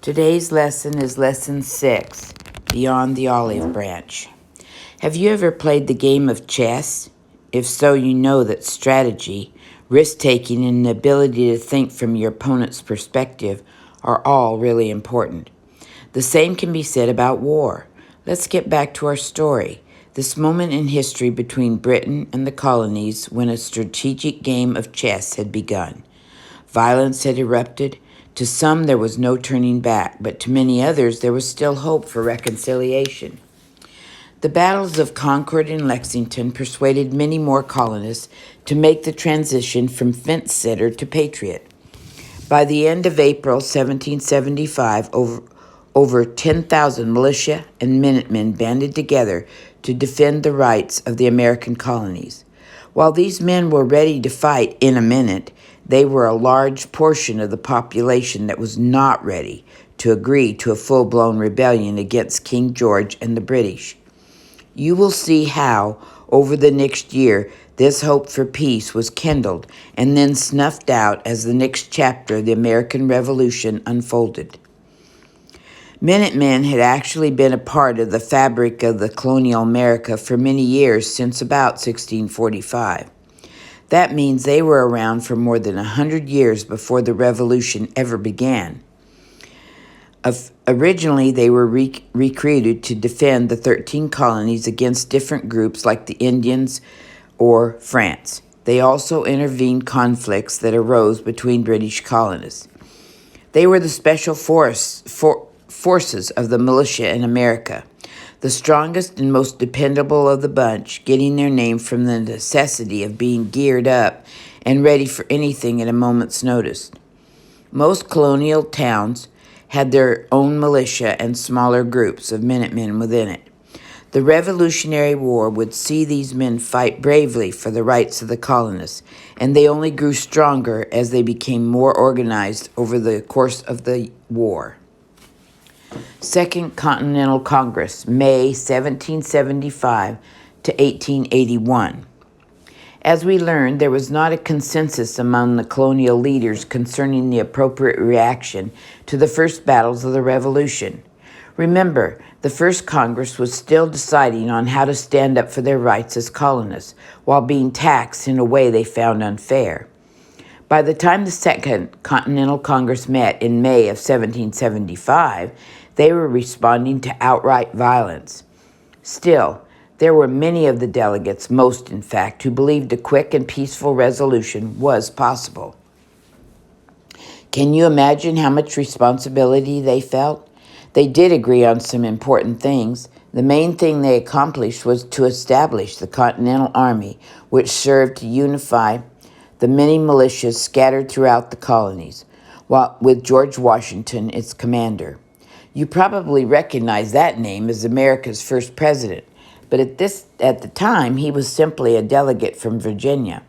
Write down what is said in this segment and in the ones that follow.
Today's lesson is Lesson 6, Beyond the Olive Branch. Have you ever played the game of chess? If so, you know that strategy, risk-taking, and the ability to think from your opponent's perspective are all really important. The same can be said about war. Let's get back to our story. This moment in history between Britain and the colonies when a strategic game of chess had begun. Violence had erupted. To some, there was no turning back, but to many others, there was still hope for reconciliation. The battles of Concord and Lexington persuaded many more colonists to make the transition from fence-sitter to patriot. By the end of April 1775, over 10,000 militia and Minutemen banded together to defend the rights of the American colonies. While these men were ready to fight in a minute, they were a large portion of the population that was not ready to agree to a full-blown rebellion against King George and the British. You will see how, over the next year, this hope for peace was kindled and then snuffed out as the next chapter of the American Revolution unfolded. Minutemen had actually been a part of the fabric of the colonial America for many years, since about 1645. That means they were around for more than 100 years before the Revolution ever began. Originally, they were recruited to defend the 13 colonies against different groups like the Indians or France. They also intervened conflicts that arose between British colonists. They were the special forces of the militia in America, the strongest and most dependable of the bunch, getting their name from the necessity of being geared up and ready for anything at a moment's notice. Most colonial towns had their own militia and smaller groups of Minutemen within it. The Revolutionary War would see these men fight bravely for the rights of the colonists, and they only grew stronger as they became more organized over the course of the war. Second Continental Congress, May 1775 to 1881. As we learned, there was not a consensus among the colonial leaders concerning the appropriate reaction to the first battles of the Revolution. Remember, the first Congress was still deciding on how to stand up for their rights as colonists, while being taxed in a way they found unfair. By the time the Second Continental Congress met in May of 1775, they were responding to outright violence. Still, there were many of the delegates, most in fact, who believed a quick and peaceful resolution was possible. Can you imagine how much responsibility they felt? They did agree on some important things. The main thing they accomplished was to establish the Continental Army, which served to unify the many militias scattered throughout the colonies, with George Washington its commander. You probably recognize that name as America's first president, but at the time, he was simply a delegate from Virginia.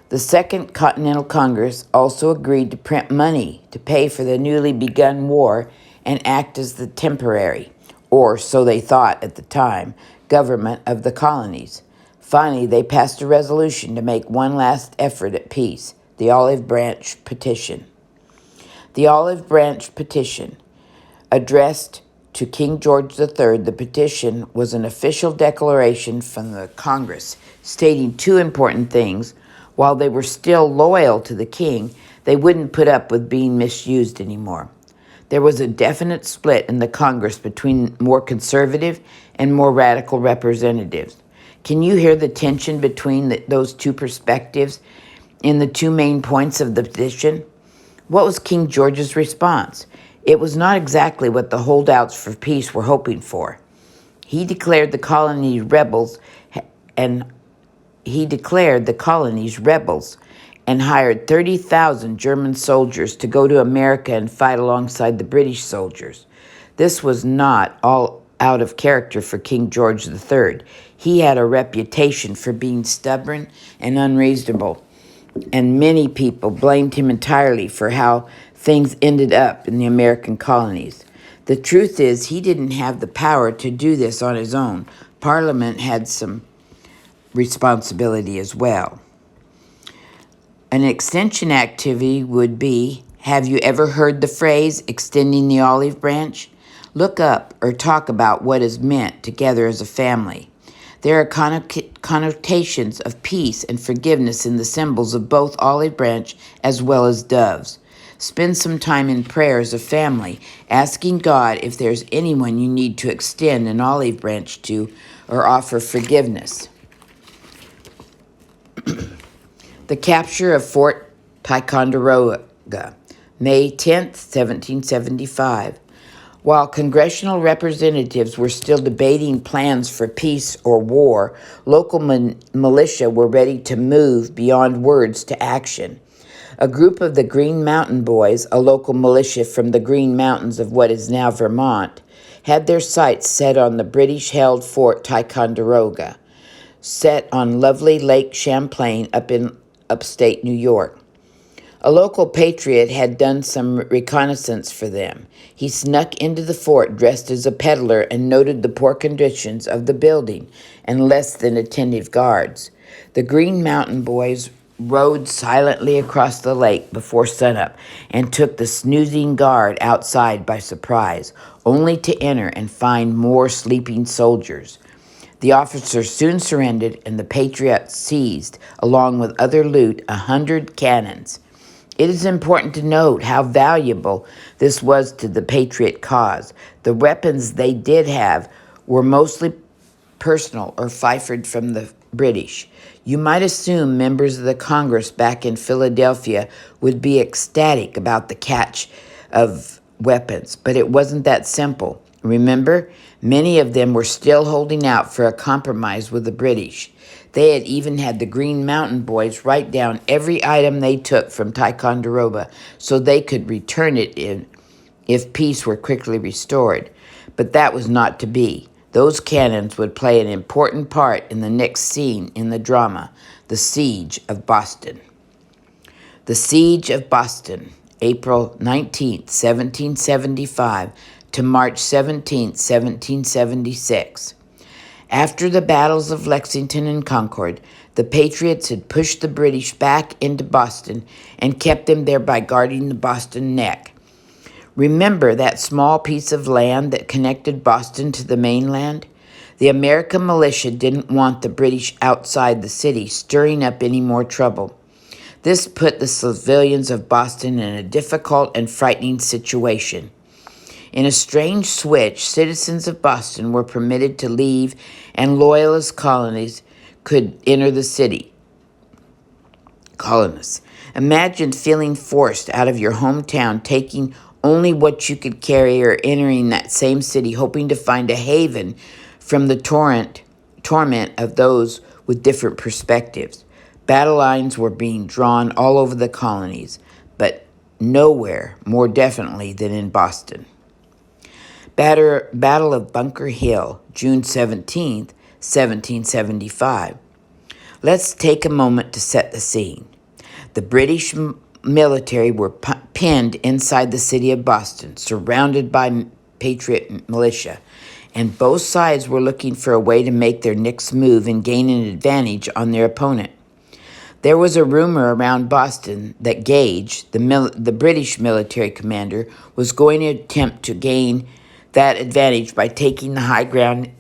The Second Continental Congress also agreed to print money to pay for the newly begun war and act as the temporary, or so they thought at the time, government of the colonies. Finally, they passed a resolution to make one last effort at peace, the Olive Branch Petition. The Olive Branch Petition, addressed to King George III, the petition was an official declaration from the Congress stating two important things. While they were still loyal to the king, they wouldn't put up with being misused anymore. There was a definite split in the Congress between more conservative and more radical representatives. Can you hear the tension between those two perspectives in the two main points of the petition? What was King George's response? It was not exactly what the holdouts for peace were hoping for. He declared the colonies rebels and hired 30,000 German soldiers to go to America and fight alongside the British soldiers. This was not all out of character for King George III. He had a reputation for being stubborn and unreasonable, and many people blamed him entirely for how things ended up in the American colonies. The truth is, he didn't have the power to do this on his own. Parliament had some responsibility as well. An extension activity would be Have you ever heard the phrase extending the olive branch? Look up or talk about what is meant together as a family. There are connotations of peace and forgiveness in the symbols of both olive branch as well as doves. Spend some time in prayer as a family, asking God if there's anyone you need to extend an olive branch to or offer forgiveness. The capture of Fort Ticonderoga, May 10, 1775. While congressional representatives were still debating plans for peace or war, local militia were ready to move beyond words to action. A group of the Green Mountain Boys, a local militia from the Green Mountains of what is now Vermont, had their sights set on the British-held Fort Ticonderoga, set on lovely Lake Champlain up in upstate New York. A local patriot had done some reconnaissance for them. He snuck into the fort dressed as a peddler and noted the poor conditions of the building and less than attentive guards. The Green Mountain Boys rode silently across the lake before sunup and took the snoozing guard outside by surprise, only to enter and find more sleeping soldiers. The officers soon surrendered, and the patriots seized, along with other loot, 100 cannons. It is important to note how valuable this was to the patriot cause. The weapons they did have were mostly personal or fifred from the British. You might assume members of the Congress back in Philadelphia would be ecstatic about the catch of weapons, but it wasn't that simple. Remember, many of them were still holding out for a compromise with the British. They had even had the Green Mountain Boys write down every item they took from Ticonderoga so they could return it if peace were quickly restored. But that was not to be. Those cannons would play an important part in the next scene in the drama, the Siege of Boston. The Siege of Boston, April 19, 1775 to March 17, 1776. After the battles of Lexington and Concord, the Patriots had pushed the British back into Boston and kept them there by guarding the Boston Neck. Remember that small piece of land that connected Boston to the mainland? The American militia didn't want the British outside the city stirring up any more trouble. This put the civilians of Boston in a difficult and frightening situation. In a strange switch, citizens of Boston were permitted to leave and Loyalist colonies could enter the city. Colonists. Imagine feeling forced out of your hometown, taking only what you could carry, or entering that same city hoping to find a haven from the torment of those with different perspectives. Battle lines were being drawn all over the colonies, but nowhere more definitely than in Boston. Battle of Bunker Hill, June 17, 1775. Let's take a moment to set the scene. The British military were pinned inside the city of Boston, surrounded by Patriot militia, and both sides were looking for a way to make their next move and gain an advantage on their opponent. There was a rumor around Boston that Gage, the British military commander, was going to attempt to gain that advantage by taking the high ground.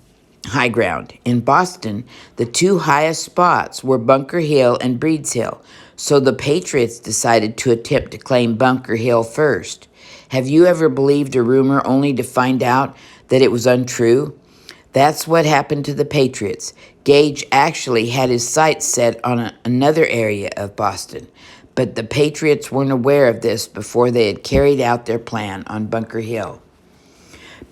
In Boston, the two highest spots were Bunker Hill and Breeds Hill, so the Patriots decided to attempt to claim Bunker Hill first. Have you ever believed a rumor only to find out that it was untrue? That's what happened to the Patriots. Gage actually had his sights set on another area of Boston, but the Patriots weren't aware of this before they had carried out their plan on Bunker Hill.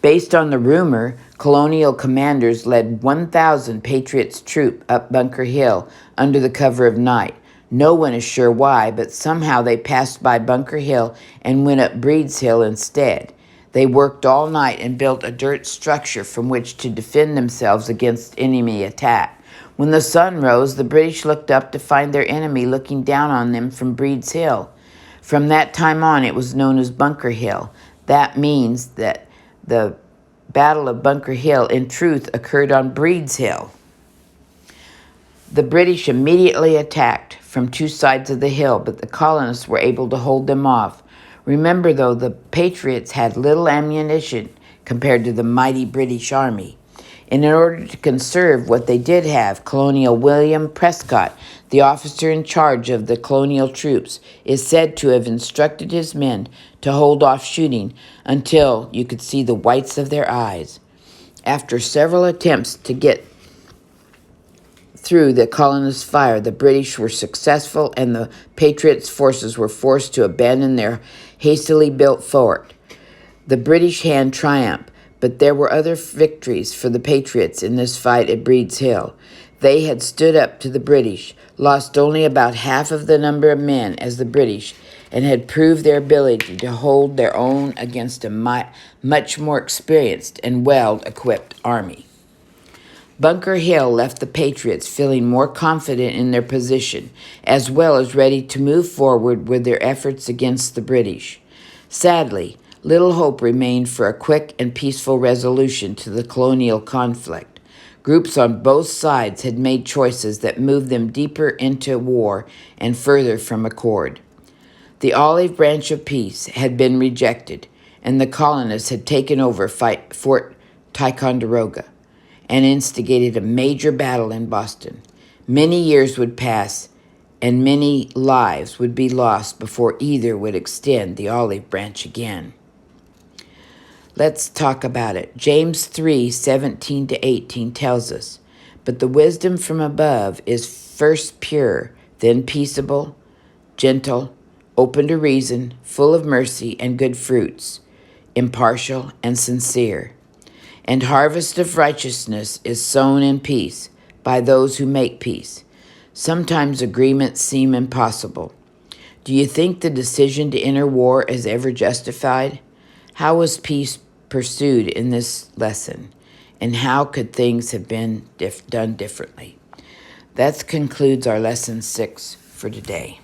Based on the rumor, colonial commanders led 1,000 Patriots troops up Bunker Hill under the cover of night. No one is sure why, but somehow they passed by Bunker Hill and went up Breeds Hill instead. They worked all night and built a dirt structure from which to defend themselves against enemy attack. When the sun rose, the British looked up to find their enemy looking down on them from Breeds Hill. From that time on, it was known as Bunker Hill. That means that the Battle of Bunker Hill, in truth, occurred on Breeds Hill. The British immediately attacked from two sides of the hill, but the colonists were able to hold them off. Remember, though, the Patriots had little ammunition compared to the mighty British Army. And in order to conserve what they did have, Colonel William Prescott, the officer in charge of the colonial troops, is said to have instructed his men to hold off shooting until you could see the whites of their eyes. After several attempts to get through the colonists' fire, the British were successful and the Patriots' forces were forced to abandon their hastily built fort. The British hand triumphed, but there were other victories for the Patriots in this fight at Breed's Hill. They had stood up to the British, lost only about half of the number of men as the British, and had proved their ability to hold their own against a much more experienced and well-equipped army. Bunker Hill left the Patriots feeling more confident in their position, as well as ready to move forward with their efforts against the British. Sadly, little hope remained for a quick and peaceful resolution to the colonial conflict. Groups on both sides had made choices that moved them deeper into war and further from accord. The olive branch of peace had been rejected, and the colonists had taken over Fort Ticonderoga and instigated a major battle in Boston. Many years would pass, and many lives would be lost before either would extend the olive branch again. Let's talk about it. James 3:17-18 tells us, "But the wisdom from above is first pure, then peaceable, gentle, open to reason, full of mercy and good fruits, impartial and sincere. And harvest of righteousness is sown in peace by those who make peace. Sometimes agreements seem impossible. Do you think the decision to enter war is ever justified? How was peace pursued in this lesson? And how could things have been done differently?" That concludes our lesson 6 for today.